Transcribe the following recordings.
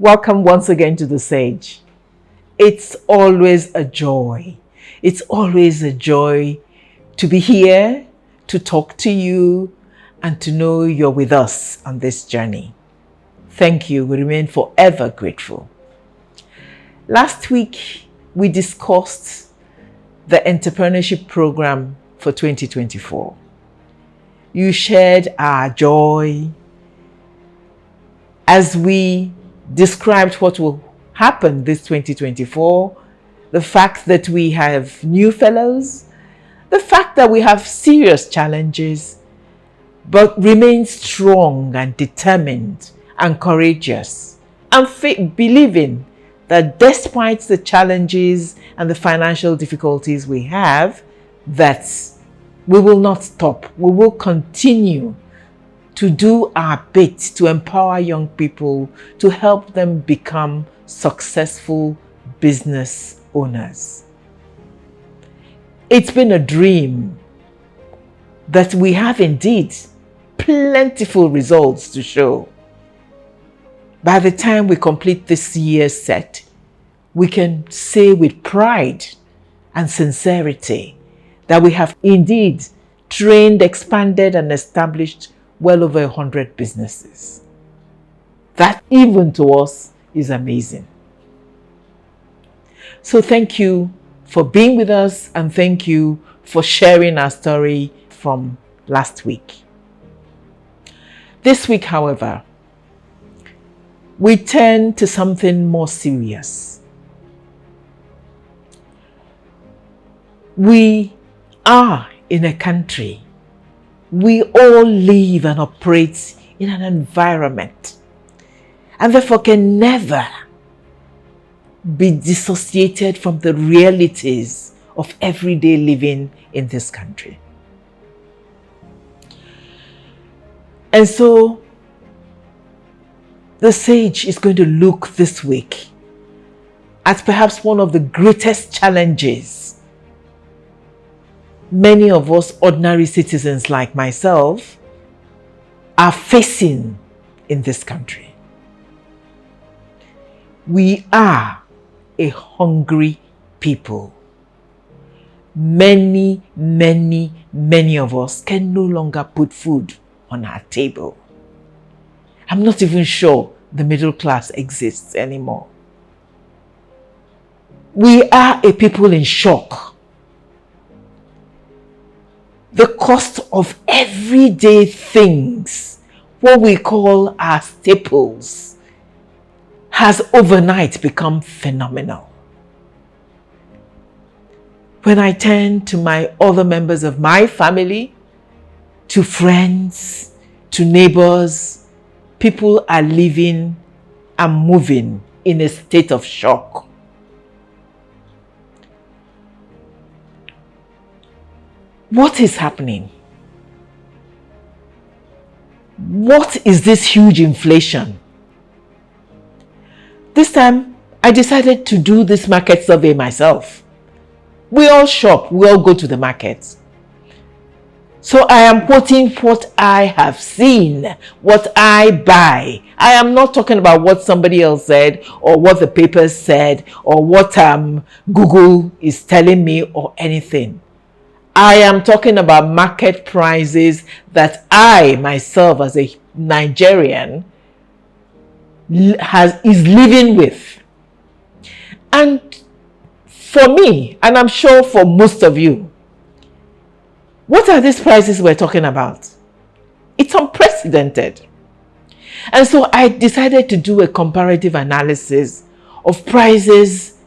Welcome once again to the Sage. It's always a joy. It's always a joy to be here, to talk to you, and to know you're with us on this journey. Thank you. We remain forever grateful. Last week, we discussed the entrepreneurship program for 2024. You shared our joy as we described what will happen this 2024, the fact that we have new fellows, the fact that we have serious challenges, but remain strong and determined and courageous, and believing that despite the challenges and the financial difficulties we have, that we will not stop. We will continue to do our bit to empower young people, to help them become successful business owners. It's been a dream that we have indeed plentiful results to show. By the time we complete this year's set, we can say with pride and sincerity that we have indeed trained, expanded, and established well over 100 businesses. That even to us is amazing. So thank you for being with us, and thank you for sharing our story from last week. This week, however, we turn to something more serious. We are in a country. We all live and operate in an environment, and therefore can never be dissociated from the realities of everyday living in this country. And so the Sage is going to look this week at perhaps one of the greatest challenges many of us ordinary citizens like myself are facing in this country. We are a hungry people. Many of us can no longer put food on our table. I'm not even sure the middle class exists anymore. We are a people in shock. The cost of everyday things, what we call our staples, has overnight become phenomenal. When I turn to my other members of my family, to friends, to neighbors, people are living and moving in a state of shock. What is happening? What is this huge inflation? This time, I decided to do this market survey myself. We all shop, we all go to the market. So I am quoting what I have seen, what I buy. I am not talking about what somebody else said, or what the papers said, or what Google is telling me, or anything. I am talking about market prices that I, myself, as a Nigerian, is living with. And for me, and I'm sure for most of you, what are these prices we're talking about? It's unprecedented. And so I decided to do a comparative analysis of prices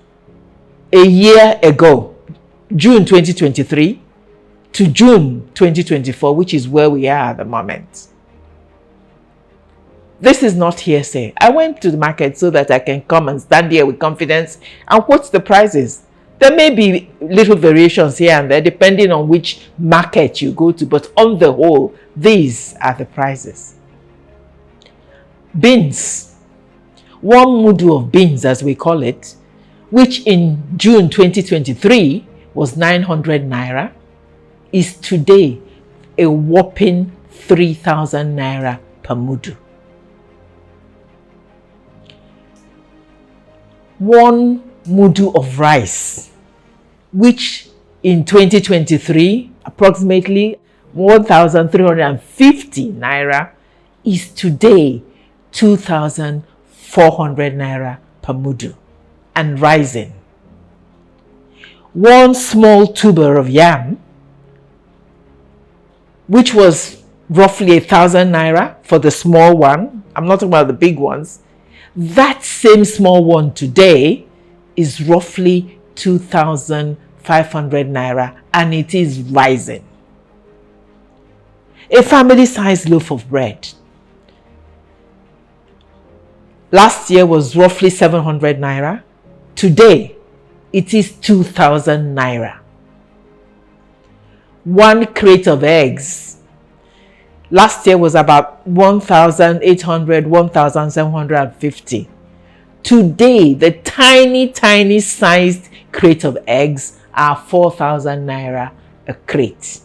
a year ago, June 2023, to June 2024, which is where we are at the moment. This is not hearsay. I went to the market so that I can come and stand here with confidence and quote the prices. There may be little variations here and there depending on which market you go to, but on the whole, these are the prices. Beans. One mudu of beans, as we call it, which in June 2023 was 900 naira, is today a whopping 3,000 naira per mudu. 1 mudu of rice, which in 2023, approximately 1,350 naira, is today 2,400 naira per mudu and rising. 1 small tuber of yam, which was roughly 1,000 naira for the small one, I'm not talking about the big ones, that same small one today is roughly 2,500 naira, and it is rising. A family-sized loaf of bread last year was roughly 700 naira. Today, it is 2,000 naira. 1 crate of eggs last year was about 1,800, 1,750. Today, the tiny sized crate of eggs are 4,000 naira a crate.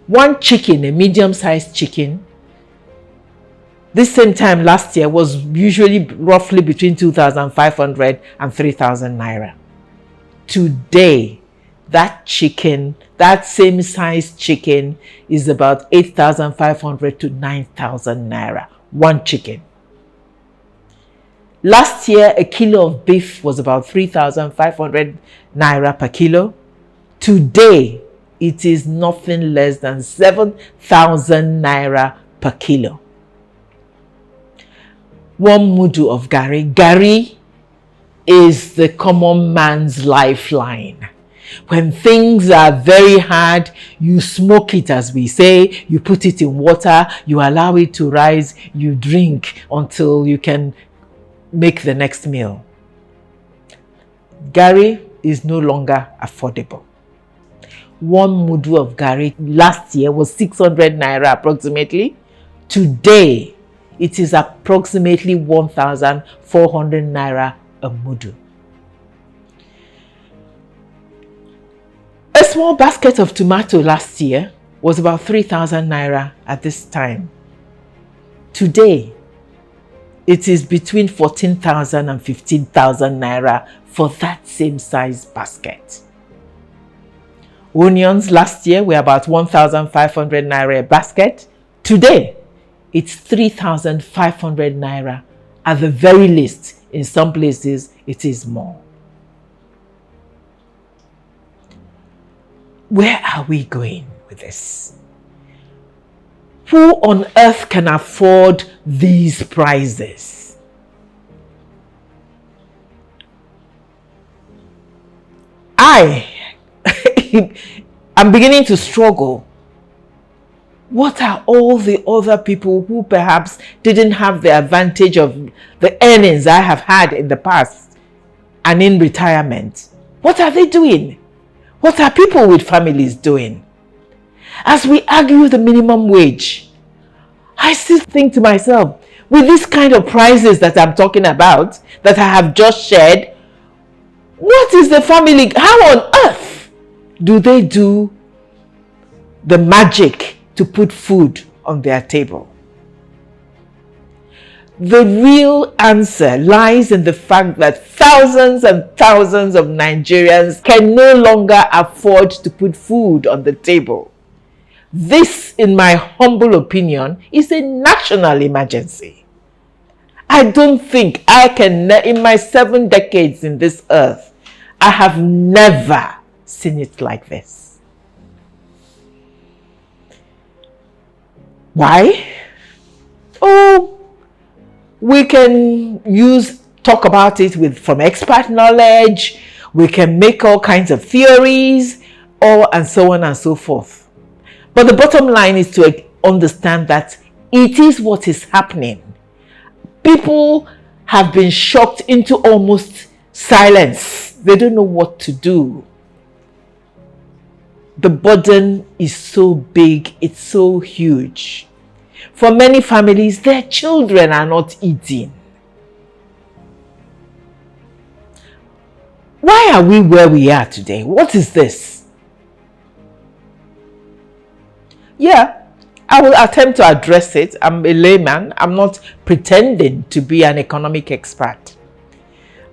1 chicken, a medium-sized chicken, this same time last year was usually roughly between 2,500 and 3,000 naira. Today, that chicken, that same size chicken, is about 8,500 to 9,000 naira. 1 chicken. Last year, a kilo of beef was about 3,500 naira per kilo. Today, it is nothing less than 7,000 naira per kilo. 1 mudu of gari. Gari is the common man's lifeline. When things are very hard, you smoke it, as we say, you put it in water, you allow it to rise, you drink until you can make the next meal. Gari is no longer affordable. 1 mudu of gari last year was 600 naira approximately. Today, it is approximately 1,400 naira a mudu. A small basket of tomato last year was about 3,000 naira at this time. Today, it is between 14,000 and 15,000 naira for that same size basket. Onions last year were about 1,500 naira a basket. Today, it's 3,500 naira at the very least. In some places, it is more. Where are we going with this? Who on earth can afford these prices? I'm beginning to struggle. What are all the other people who perhaps didn't have the advantage of the earnings I have had in the past and in retirement? What are they doing? What are people with families doing? As we argue the minimum wage, I still think to myself, with this kind of prices that I'm talking about, that I have just shared, what is the family? How on earth do they do the magic to put food on their table? The real answer lies in the fact that thousands and thousands of Nigerians can no longer afford to put food on the table. This, in my humble opinion, is a national emergency. I don't think I can, in my 7 decades in this earth, I have never seen it like this. Why? Oh, we can talk about it from expert knowledge. We can make all kinds of theories, and so on and so forth. But the bottom line is to understand that it is what is happening. People have been shocked into almost silence. They don't know what to do. The burden is so big, it's so huge. For many families, their children are not eating. Why are we where we are today? What is this? Yeah, I will attempt to address it. I'm a layman. I'm not pretending to be an economic expert.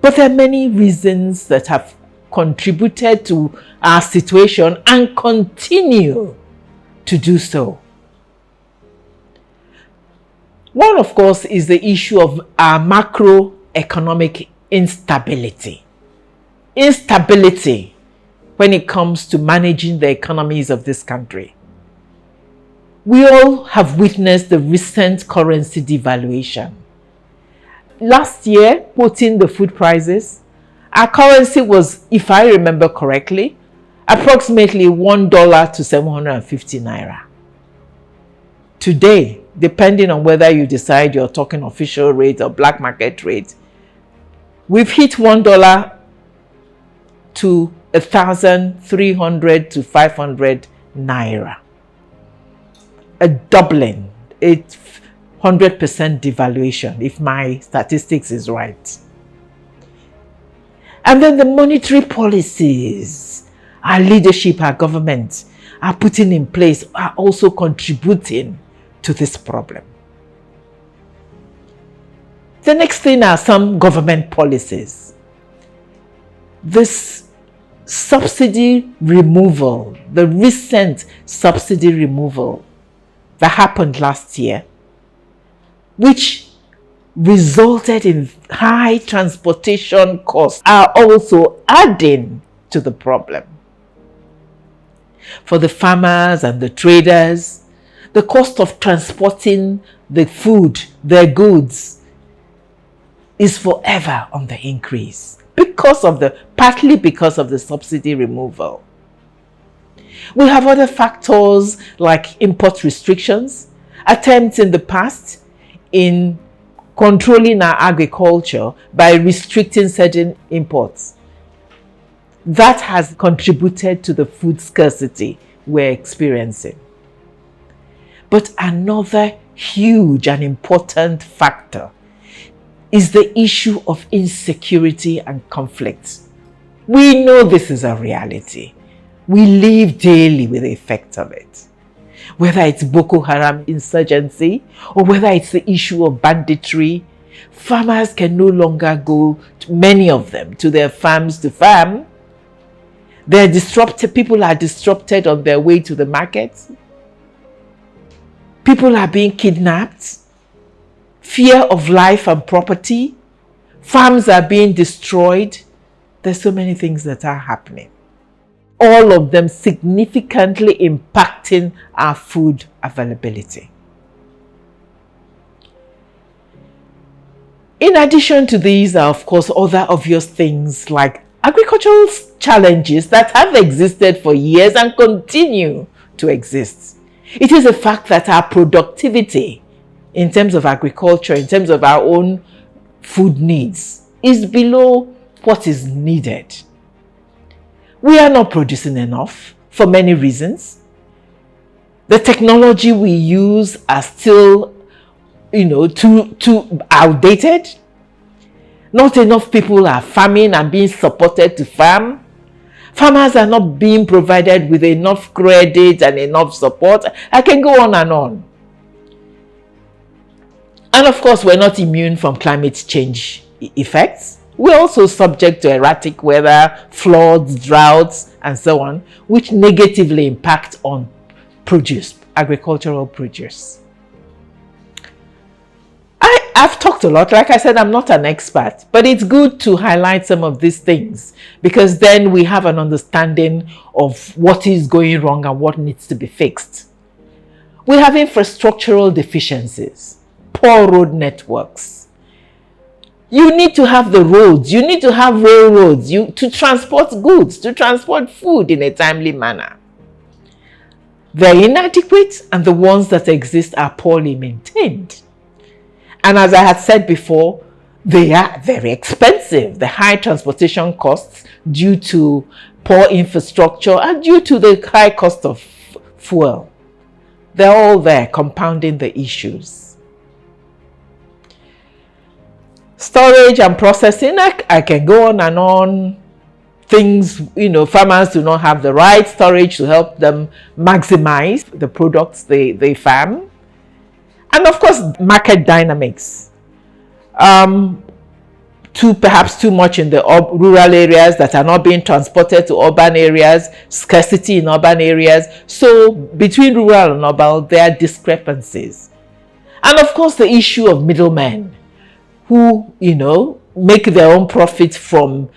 But there are many reasons that have contributed to our situation and continue to do so. One, of course, is the issue of our macroeconomic instability. Instability when it comes to managing the economies of this country. We all have witnessed the recent currency devaluation. Last year, quoting the food prices, our currency was, if I remember correctly, approximately $1 to 750 naira. Today, depending on whether you decide you're talking official rate or black market rate, we've hit $1 to 1,300 to 500 naira. A doubling, a 100% devaluation, if my statistics is right. And then the monetary policies our leadership, our government are putting in place are also contributing to this problem. The next thing are some government policies. This subsidy removal, the recent subsidy removal that happened last year, which resulted in high transportation costs, are also adding to the problem. For the farmers and the traders, the cost of transporting the food, their goods, is forever on the increase partly because of the subsidy removal. We have other factors like import restrictions, attempts in the past in controlling our agriculture by restricting certain imports. That has contributed to the food scarcity we're experiencing. But another huge and important factor is the issue of insecurity and conflict. We know this is a reality. We live daily with the effect of it. Whether it's Boko Haram insurgency or whether it's the issue of banditry, farmers can no longer go, many of them, to their farms to farm. They're disrupted. People are disrupted on their way to the market. People are being kidnapped. Fear of life and property. Farms are being destroyed. There's so many things that are happening. All of them significantly impacting our food availability. In addition to these are, of course, other obvious things like agricultural challenges that have existed for years and continue to exist. It is a fact that our productivity in terms of agriculture, in terms of our own food needs, is below what is needed. We are not producing enough for many reasons. The technology we use are still, too outdated. Not enough people are farming and being supported to farm. Farmers are not being provided with enough credit and enough support. I can go on and on. And of course, we're not immune from climate change effects. We're also subject to erratic weather, floods, droughts, and so on, which negatively impact on produce, agricultural produce. I've talked a lot. Like I said, I'm not an expert, but it's good to highlight some of these things because then we have an understanding of what is going wrong and what needs to be fixed. We have infrastructural deficiencies, poor road networks. You need to have the roads, you need to have railroads to transport goods, to transport food in a timely manner. They're inadequate and the ones that exist are poorly maintained. And as I had said before, they are very expensive. The high transportation costs due to poor infrastructure and due to the high cost of fuel. They're all there compounding the issues. Storage and processing, I can go on and on. Things, farmers do not have the right storage to help them maximize the products they farm. And of course, market dynamics. perhaps too much in the rural areas that are not being transported to urban areas, scarcity in urban areas. So between rural and urban, there are discrepancies. And of course, the issue of middlemen who, make their own profits from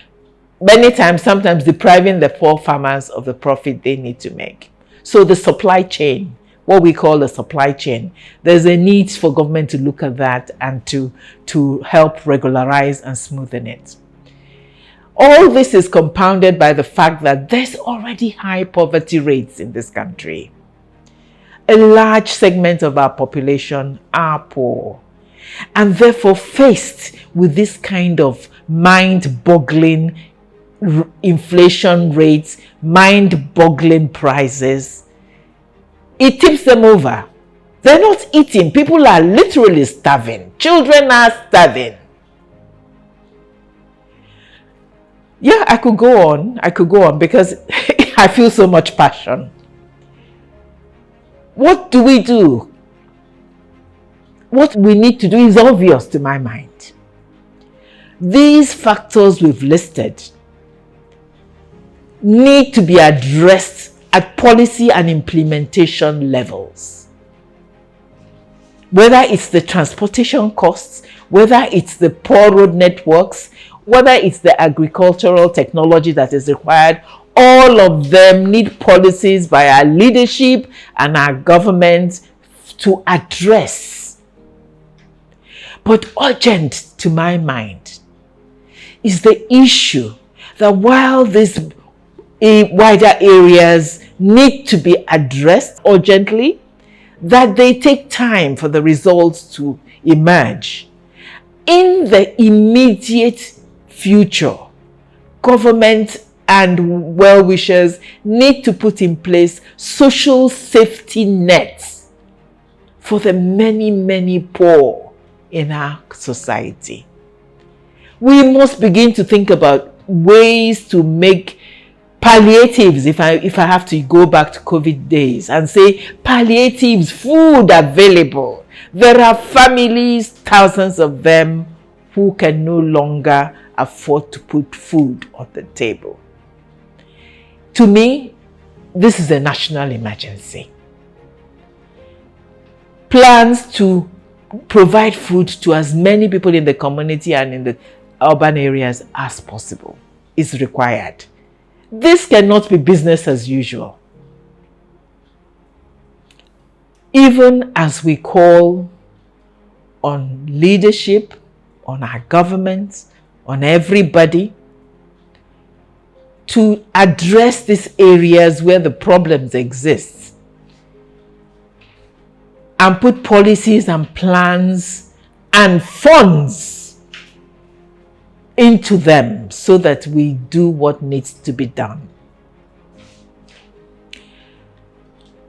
many times, sometimes depriving the poor farmers of the profit they need to make. So the supply chain, what we call the supply chain, there's a need for government to look at that and to help regularize and smoothen it. All this is compounded by the fact that there's already high poverty rates in this country. A large segment of our population are poor, and therefore faced with this kind of mind-boggling inflation rates, mind-boggling prices, it tips them over. They're not eating. People are literally starving. Children are starving. Yeah, I could go on because I feel so much passion. What do we do? What we need to do is obvious to my mind. These factors we've listed need to be addressed at policy and implementation levels. Whether it's the transportation costs, whether it's the poor road networks, whether it's the agricultural technology that is required, all of them need policies by our leadership and our government to address. But urgent to my mind is the issue that while these wider areas need to be addressed urgently, that they take time for the results to emerge. In the immediate future, government and well-wishers need to put in place social safety nets for the many, many poor in our society. We must begin to think about ways to make palliatives, if I have to go back to COVID days and say palliatives, food available. There are families, thousands of them, who can no longer afford to put food on the table. To me, this is a national emergency. Plans to provide food to as many people in the community and in the urban areas as possible is required. This cannot be business as usual. Even as we call on leadership, on our governments, on everybody to address these areas where the problems exist and put policies and plans and funds into them so that we do what needs to be done.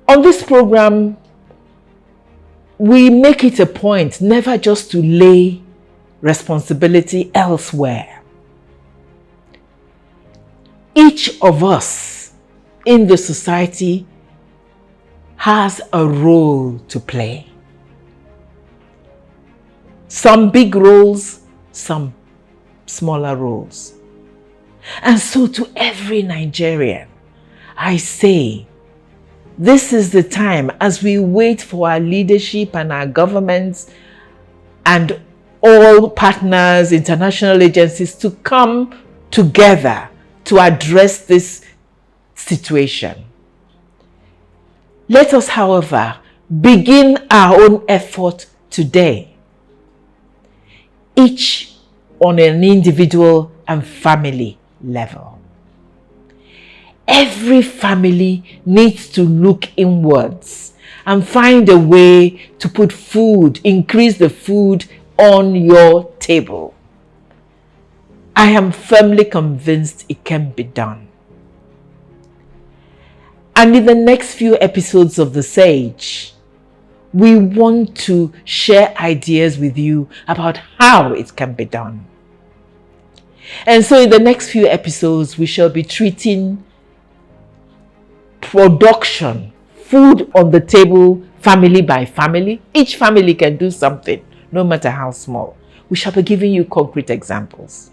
On this program, we make it a point never just to lay responsibility elsewhere. Each of us in the society has a role to play. Some big roles, some smaller roles. And so to every Nigerian, I say, this is the time as we wait for our leadership and our governments and all partners, international agencies to come together to address this situation. Let us, however, begin our own effort today, each on an individual and family level. Every family needs to look inwards and find a way to put food, increase the food on your table. I am firmly convinced it can be done. And in the next few episodes of The Sage, we want to share ideas with you about how it can be done. And so in the next few episodes, we shall be treating production, food on the table, family by family. Each family can do something, no matter how small. We shall be giving you concrete examples.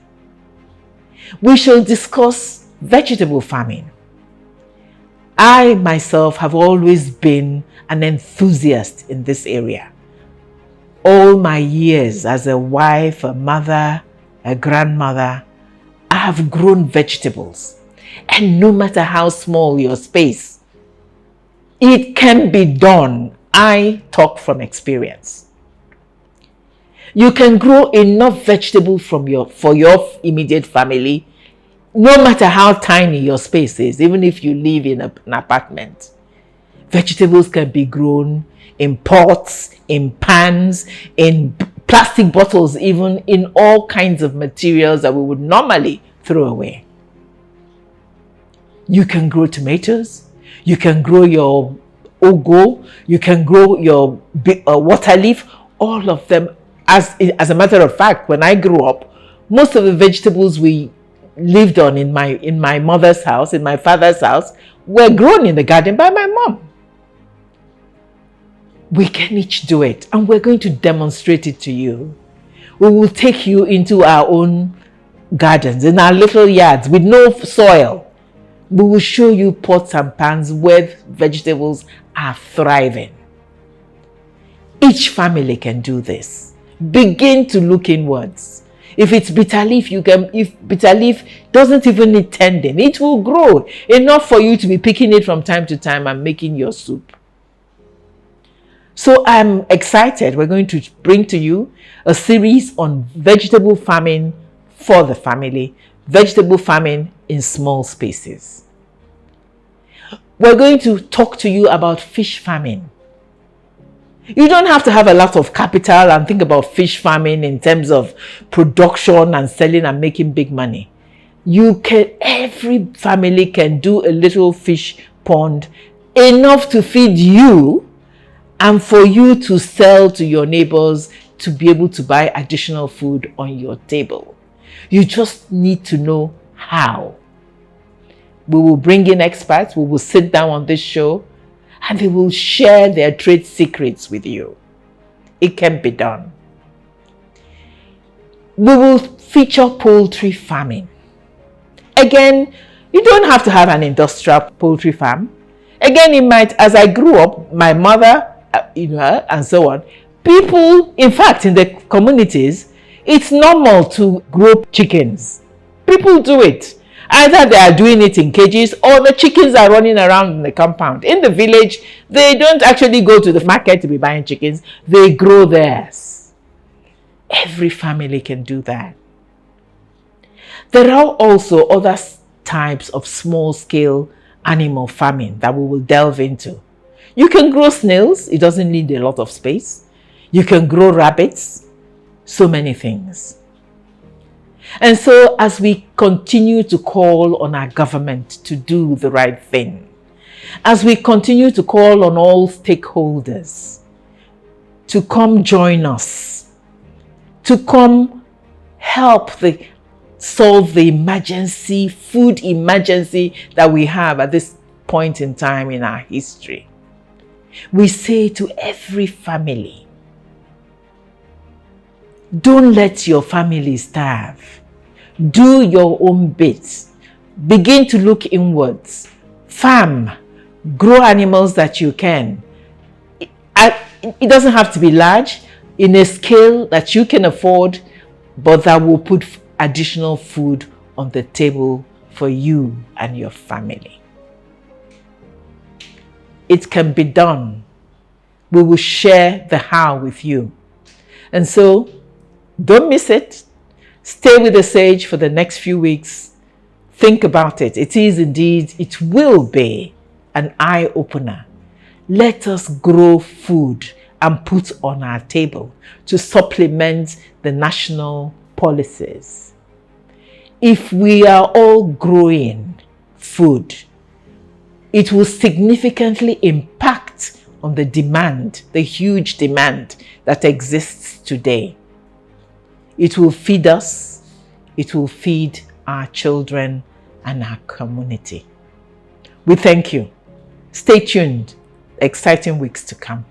We shall discuss vegetable farming. I myself have always been an enthusiast in this area. All my years as a wife, a mother, a grandmother, I have grown vegetables. And no matter how small your space, it can be done. I talk from experience. You can grow enough vegetable for your immediate family, no matter how tiny your space is, even if you live in an apartment. Vegetables can be grown in pots, in pans, in plastic bottles, even in all kinds of materials that we would normally throw away. You can grow tomatoes, you can grow your ugu, you can grow your water leaf, all of them. As a matter of fact, when I grew up, most of the vegetables we lived on in my mother's house, in my father's house, were grown in the garden by my mom. We can each do it, and we're going to demonstrate it to you. We will take you into our own gardens, in our little yards with no soil. We will show you pots and pans where vegetables are thriving. Each family can do this. Begin to look inwards. If it's bitter leaf, if bitter leaf doesn't even need tending, it will grow enough for you to be picking it from time to time and making your soup. So I'm excited. We're going to bring to you a series on vegetable farming for the family, vegetable farming in small spaces. We're going to talk to you about fish farming. You don't have to have a lot of capital and think about fish farming in terms of production and selling and making big money. Every family can do a little fish pond, enough to feed you and for you to sell to your neighbors to be able to buy additional food on your table. You just need to know how. We will bring in experts, we will sit down on this show, and they will share their trade secrets with you. It can be done. We will feature poultry farming. Again, you don't have to have an industrial poultry farm. Again, it might, as I grew up, my mother, and so on, people, in fact, in the communities, it's normal to grow chickens. People do it. Either they are doing it in cages or the chickens are running around in the compound. In the village, they don't actually go to the market to be buying chickens. They grow theirs. Every family can do that. There are also other types of small-scale animal farming that we will delve into. You can grow snails. It doesn't need a lot of space. You can grow rabbits. So many things. And so as we continue to call on our government to do the right thing, as we continue to call on all stakeholders to come join us, to come help solve the food emergency that we have at this point in time in our history, we say to every family, don't let your family starve. Do your own bit. Begin to look inwards. Farm. Grow animals that you can. It doesn't have to be large, in a scale that you can afford, but that will put additional food on the table for you and your family. It can be done. We will share the how with you. And so, don't miss it. Stay with the Sage for the next few weeks. Think about it. It will be an eye-opener. Let us grow food and put on our table to supplement the national policies. If we are all growing food, it will significantly impact on the demand, the huge demand that exists today. It will feed us, it will feed our children and our community. We thank you. Stay tuned. Exciting weeks to come.